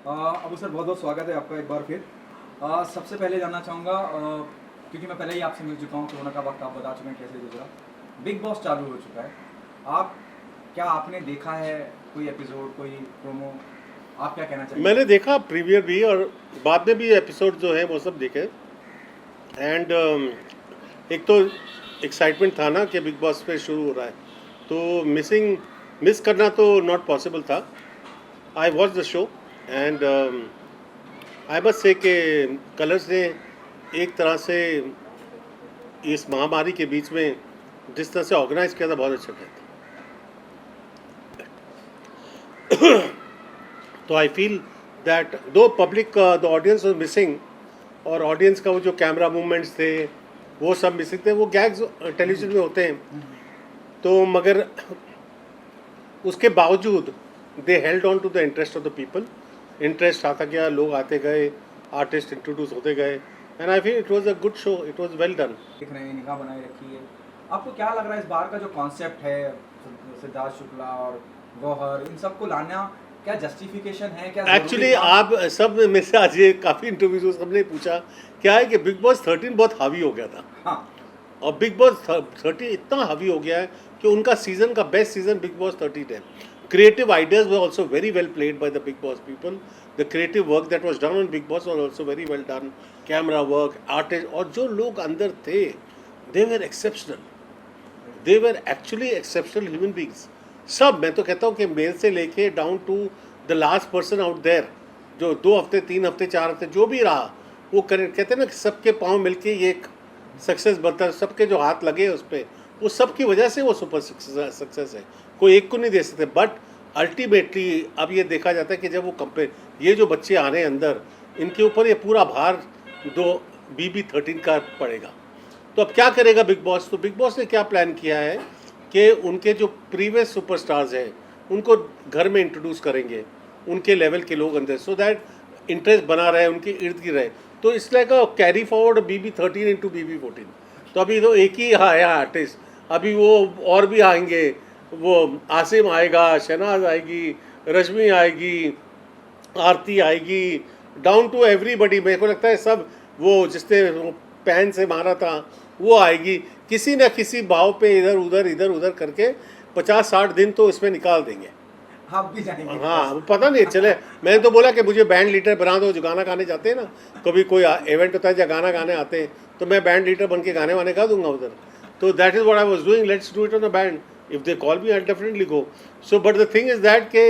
Abu sir बहुत बहुत स्वागत है आपका एक बार फिर। सबसे पहले जानना चाहूँगा, क्योंकि मैं पहले ही आपसे मिल चुका हूँ, कोरोना का वक्त आप बता चुके हैं कैसे गुजरा। बिग बॉस चालू हो चुका है। आप क्या आपने देखा है कोई एपिसोड, कोई प्रोमो? आप क्या कहना चाहेंगे? मैंने देखा प्रीवियर भी और बाद में भी एपिसोड जो है वो सब देखे। एंड एक तो एक्साइटमेंट था ना कि बिग बॉस पे शुरू हो रहा है, तो मिस करना तो नॉट पॉसिबल था। I watch the show and I must say कि कलर्स ने एक तरह से इस महामारी के बीच में जिस तरह से ऑर्गेनाइज किया था, बहुत अच्छा किया था। तो आई फील दैट दो public the audience was missing, और ऑडियंस का वो जो कैमरा मूवमेंट्स थे वो सब मिसिंग थे। वो गैग्स टेलीविजन में होते हैं, तो मगर उसके बावजूद they held on to the interest of the people. Interest आता गया, लोग आते गए, आर्टिस्ट इंट्रोड्यूस होते गए, and I feel it was a good show, it was well done. देख रहे हैं, निगाह बनाए रखी है। आपको क्या लग रहा है इस बार का जो कॉन्सेप्ट है, सिद्धार्थ शुक्ला और गौहर, इन सबको लाना क्या जस्टिफिकेशन है, क्या जरूरी एक्चुअली था? आप सब में से आज ये काफ़ी इंटरव्यूज हमने पूछा, क्या है कि बिग बॉस 13 बहुत हावी हो गया था, हाँ। और बिग बॉस 30 इतना हावी हो गया है कि उनका सीजन का बेस्ट सीजन बिग बॉस 13 है। Creative ideas were also very well played by the Bigg Boss people. The creative work that was done on Bigg Boss was also very well done. Camera work, artist, और जो लोग अंदर थे, they were exceptional, they were actually exceptional human beings. सब, मैं तो कहता हूँ कि मेल से लेके down to the last person out there, जो 2 हफ्ते 3 हफ्ते 4 हफ्ते जो भी रहा, वो कहते हैं ना कि सबके पाँव मिलके ये एक सक्सेस बनता है। सबके जो हाथ लगे उस पर, वो सब की वजह से वो सुपर सक्सेस है। कोई एक को नहीं दे सकते, बट अल्टीमेटली अब ये देखा जाता है कि जब वो कंपेयर, ये जो बच्चे आ रहे हैं अंदर, इनके ऊपर ये पूरा भार दो BB13 का पड़ेगा। तो अब क्या करेगा बिग बॉस? तो बिग बॉस ने क्या प्लान किया है कि उनके जो प्रीवियस सुपरस्टार्स हैं उनको घर में इंट्रोड्यूस करेंगे, उनके लेवल के लोग अंदर, सो दैट इंटरेस्ट बना रहे, उनके इर्द गिर्द रहे। तो इसलिए का carry forward BB13 into BB14। तो अभी तो एक ही आया आर्टिस्ट, अभी वो और भी आएंगे। वो आसिम आएगा, शहनाज आएगी, रश्मि आएगी, आरती आएगी, डाउन टू एवरीबडी। मेरे को लगता है सब, वो जिसने पैन से मारा था वो आएगी। किसी न किसी भाव पे इधर उधर करके 50-60 दिन तो इसमें निकाल देंगे। आप भी जाएंगे? हाँ, पता नहीं चले। मैंने तो बोला कि मुझे बैंड लीडर बना दो, जो गाना गाने जाते हैं ना, कभी कोई इवेंट होता है या गाना गाने आते हैं, तो मैं बैंड लीडर बन के गाने वाने गा दूंगा उधर। तो that is what I was doing, let's do it on a band, if they call me I definitely go. So but the thing is that के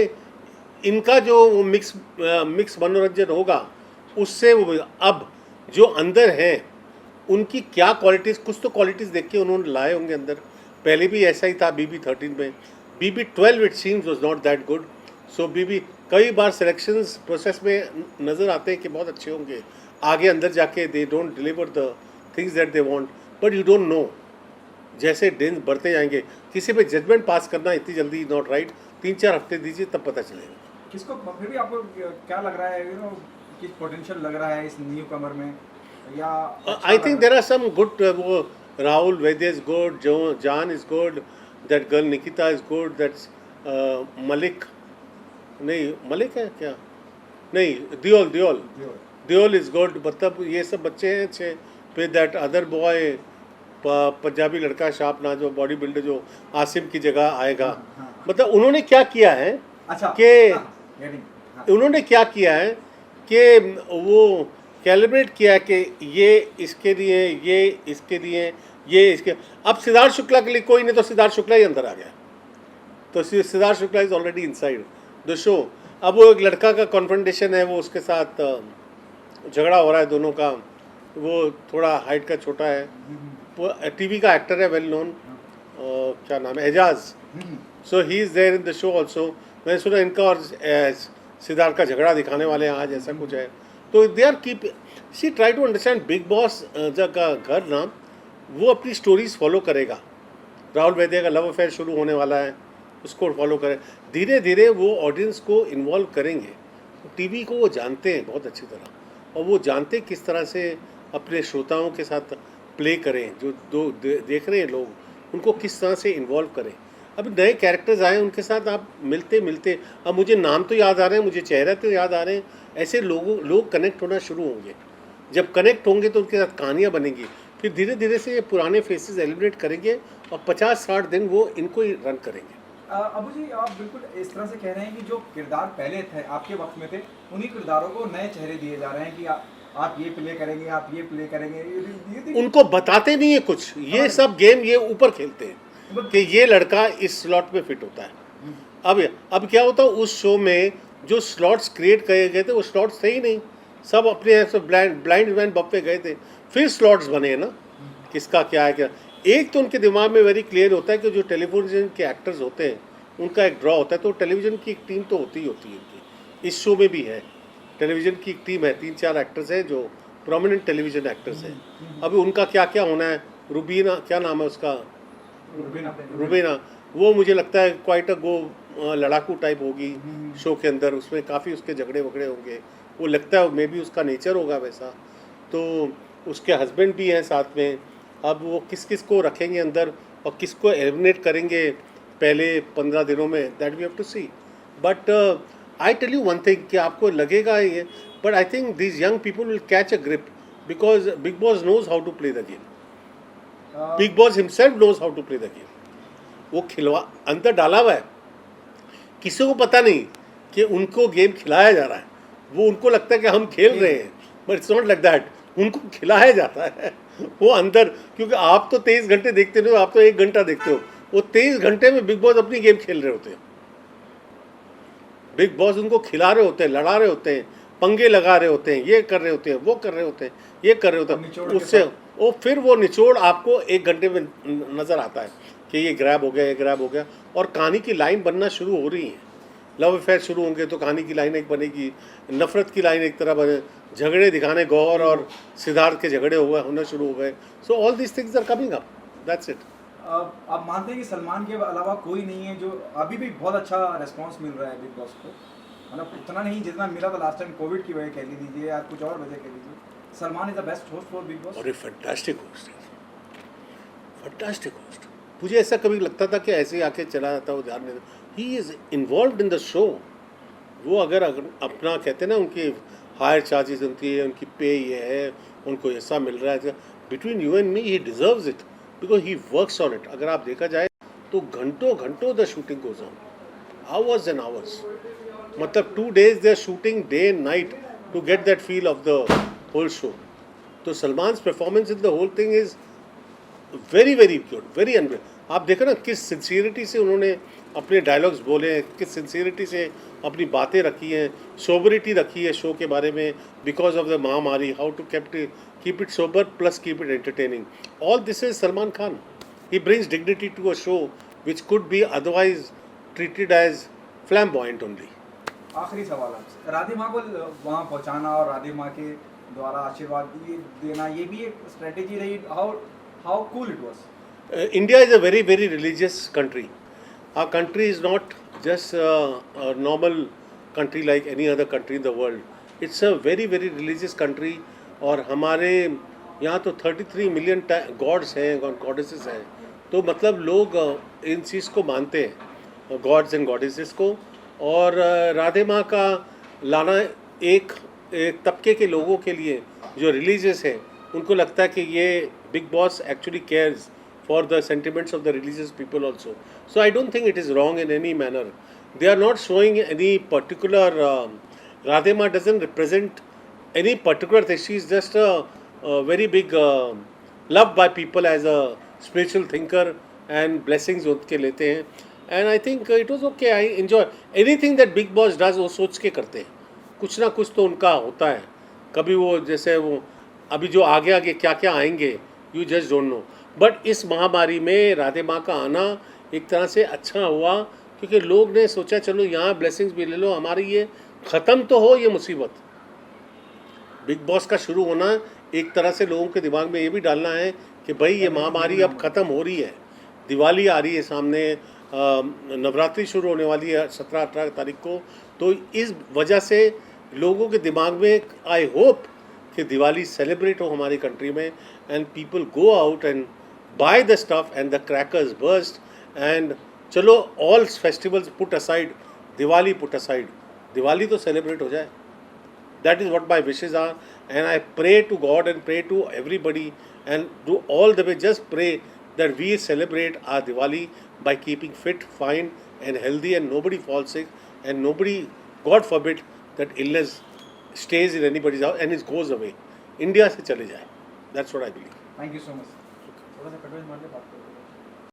इनका जो मिक्स मनोरंजन होगा, उससे वो अब जो अंदर हैं उनकी क्या क्वालिटीज़, कुछ तो क्वालिटीज़ देख के उन्होंने लाए होंगे अंदर। पहले भी ऐसा ही था BB13 में। BB12 it seems was not that good. So BB कई बार सिलेक्शंस प्रोसेस में नज़र आते हैं कि बहुत अच्छे होंगे, आगे अंदर जाके they don't deliver the things that they want, but you don't know. जैसे दिन बढ़ते जाएंगे, किसी पे जजमेंट पास करना इतनी जल्दी नॉट राइट। 3-4 हफ्ते दीजिए, तब पता चलेगा। किसको फिर भी आपको क्या लग रहा है, किस पोटेंशियल लग रहा है इस न्यू कमर में, या अच्छा I लग think रहा there are some good. वो Rahul Vaidya is good. Jan is good. That girl Nikita is good. That's Malik. नहीं, मलिक है क्या? नहीं, दियोल है? Deol is good. मतलब ये सब बच्चे हैं अच्छे। फिर दैट अदर बॉय, पंजाबी लड़का शार्प ना, जो बॉडी बिल्डर, जो आसिम की जगह आएगा। हाँ, हाँ। मतलब उन्होंने क्या किया है अच्छा, कि हाँ, getting, हाँ। उन्होंने क्या किया है कि वो कैलिब्रेट किया कि ये इसके लिए, ये इसके लिए, ये इसके। अब सिद्धार्थ शुक्ला के लिए कोई नहीं, तो सिद्धार्थ शुक्ला ही अंदर आ गया। तो Siddharth Shukla is already inside the show. अब वो एक लड़का का कॉन्फ्रंटेशन है, वो उसके साथ झगड़ा हो रहा है दोनों का। वो थोड़ा हाइट का छोटा है, टीवी का एक्टर है, वेल नोन। क्या नाम है, Eijaz. So he is there in the show also. मैंने सुना इनका और सिद्धार्थ का झगड़ा दिखाने वाले हैं आज, ऐसा कुछ है। तो they are keep see try to understand Bigg Boss का घर ना, वो अपनी स्टोरीज फॉलो करेगा। राहुल वैद्य का लव अफेयर शुरू होने वाला है, उसको फॉलो करें। धीरे धीरे वो ऑडियंस को इन्वॉल्व करेंगे। टीवी को वो जानते हैं बहुत अच्छी तरह, और वो जानते किस तरह से अपने श्रोताओं के साथ प्ले करें। जो देख रहे हैं लोग, उनको किस तरह से इन्वॉल्व करें। अब नए कैरेक्टर्स आए, उनके साथ आप मिलते मिलते, अब मुझे नाम तो याद आ रहे हैं, मुझे चेहरा तो याद आ रहे हैं, ऐसे लोग कनेक्ट होना शुरू होंगे। जब कनेक्ट होंगे तो उनके साथ कहानियाँ बनेंगी, फिर धीरे धीरे से ये पुराने फेसेस एलिमिनेट करेंगे और 50-60 दिन वो इनको ही रन करेंगे। अबू जी, आप बिल्कुल इस तरह से कह रहे हैं कि जो किरदार पहले थे आपके वक्त में थे, उन्हीं किरदारों को नए चेहरे दिए जा रहे हैं कि आप ये प्ले करेंगे, आप ये प्ले करेंगे, उनको बताते नहीं है कुछ, ये सब गेम ये ऊपर खेलते हैं कि ये लड़का इस स्लॉट में फिट होता है। अब क्या होता है, उस शो में जो स्लॉट्स क्रिएट किए गए थे वो स्लॉट्स थे ही नहीं, सब अपने ऐसे ब्लाइंड मैन बप पे गए थे, फिर स्लॉट्स बने ना, किसका क्या है क्या। एक तो उनके दिमाग में वेरी क्लियर होता है कि जो टेलीविजन के एक्टर्स होते हैं उनका एक ड्रॉ होता है, तो टेलीविजन की एक टीम तो होती ही होती है उनकी। इस शो में भी है, टेलीविजन की एक टीम है, 3-4 एक्टर्स हैं जो प्रोमिनेंट टेलीविजन एक्टर्स हैं। अभी उनका क्या क्या होना है, रुबीना क्या नाम है उसका, रुबीना, वो मुझे लगता है क्वाइट अ गो लड़ाकू टाइप होगी शो के अंदर, उसमें काफ़ी उसके झगड़े वगड़े होंगे, वो लगता है मे बी उसका नेचर होगा वैसा। तो उसके हस्बैंड भी हैं साथ में। अब वो किस किस को रखेंगे अंदर और किसको एलिमिनेट करेंगे पहले 15 दिनों में, that we have to see. But I tell you one thing कि आपको लगेगा ये, but I think this young people will catch a grip because Bigg Boss knows how to play the game. Bigg Boss himself knows how to play the game. वो खिलवा अंदर डाला हुआ है, किसी को पता नहीं कि उनको गेम खिलाया जा रहा है, वो उनको लगता है कि हम खेल रहे हैं, but it's not like that, उनको खिलाया जाता है वो अंदर। क्योंकि आप तो 23 घंटे देखते हो, आप तो 1 घंटा देखते हो, वो 23 घंटे में बिग बॉस अपनी गेम खेल रहे होते हैं। बिग बॉस उनको खिला रहे होते हैं, लड़ा रहे होते हैं, पंगे लगा रहे होते हैं, ये कर रहे होते हैं, वो कर रहे होते हैं, ये कर रहे होते हैं, उससे वो फिर वो निचोड़ आपको 1 घंटे में नज़र आता है कि ये ग्रैब हो गया, ये ग्रैब हो गया, और कहानी की लाइन बनना शुरू हो रही है। लव अफेयर शुरू होंगे तो कहानी की लाइन एक बनेगी, नफरत की लाइन एक तरह बने, झगड़े दिखाने गौर और सिद्धार्थ के झगड़े होने शुरू हो गए। So all this things are coming up, that's it. आप मानते हैं कि सलमान के अलावा कोई नहीं है जो अभी भी बहुत अच्छा रिस्पांस मिल रहा है बिग बॉस को, मतलब उतना नहीं जितना मिला था लास्ट टाइम कोविड की वजह कह लीजिए या कुछ और वजह कह लीजिए, Salman is the best host for big boss. और फैंटास्टिक होस्ट है, फैंटास्टिक होस्ट। मुझे ऐसा कभी लगता था कि ऐसे ही आके चला जाता, वो ध्यान नहीं, he is involve in the show. वो अगर अपना कहते हैं ना, उनकी हायर चार्जेस होती है, उनकी पे ये है, उनको ऐसा मिल रहा है, between you and me he deserves it because he works on it. अगर आप देखा जाए तो घंटों घंटों the shooting goes on, hours and hours, मतलब 2 days they are shooting day and night to get that feel of the whole show. तो Salman performance in the whole thing is very very good, very unbelievable. आप देखो ना किस sincerity से उन्होंने अपने dialogues बोले हैं, किस सिंसियरिटी से अपनी बातें रखी हैं, सोबरिटी रखी है शो के बारे में बिकॉज ऑफ द महामारी, how to keep it sober plus keep it entertaining. All this is Salman Khan. He brings dignity to a show which could be otherwise treated as flamboyant only. आखिरी सवाल आपसे, राधे माँ को वहाँ पहुँचाना और राधे माँ के द्वारा आशीर्वाद देना, ये भी एक स्ट्रेटेजी रही। How cool it was. India is a very, very religious country. Our country is not just a normal country like any other country in the world. It's a very, very religious country. और हमारे यहाँ तो 33 million God's हैं और goddesses हैं, तो मतलब लोग इन चीज़ को मानते हैं, गॉड्स एंड गॉडेसेस को। और राधे माँ का लाना एक तबके के लोगों के लिए जो रिलीजियस हैं, उनको लगता है कि ये big boss actually cares for the sentiments of the religious people also. So I don't think it is wrong in any manner. They are not showing any particular, Radhe Ma doesn't represent any particular thing. She is just a very big loved by people as a spiritual thinker and blessings उनके लेते हैं. And I think it was okay. I enjoy anything that Big Boss does. वो सोच के करते हैं, कुछ ना कुछ तो उनका होता है। कभी वो जैसे वो अभी जो आगे आगे क्या क्या आएंगे, you just don't know. But इस महामारी में राधे माँ का आना एक तरह से अच्छा हुआ, क्योंकि लोग ने सोचा चलो यहाँ ब्लेसिंग्स भी ले लो, हमारी ये ख़त्म तो हो ये मुसीबत। बिग बॉस का शुरू होना एक तरह से लोगों के दिमाग में ये भी डालना है कि भाई ये महामारी अब ख़त्म हो रही है, दिवाली आ रही है सामने, नवरात्रि शुरू होने वाली है 17-18 तारीख को। तो इस वजह से लोगों के दिमाग में आई होप कि दिवाली सेलिब्रेट हो हमारी कंट्री में, and people go out and buy the stuff and the crackers burst, and चलो all festivals put aside, Diwali put aside, Diwali तो celebrate हो जाए। That is what my wishes are, and I pray to God and pray to everybody and do all the way. Just pray that we celebrate our Diwali by keeping fit, fine, and healthy, and nobody falls sick, and nobody, God forbid, that illness stays in anybody's house and it goes away. India से चले जाए. That's what I believe. Thank you so much. थोड़ा सा कटोरी मार ले, बात करो।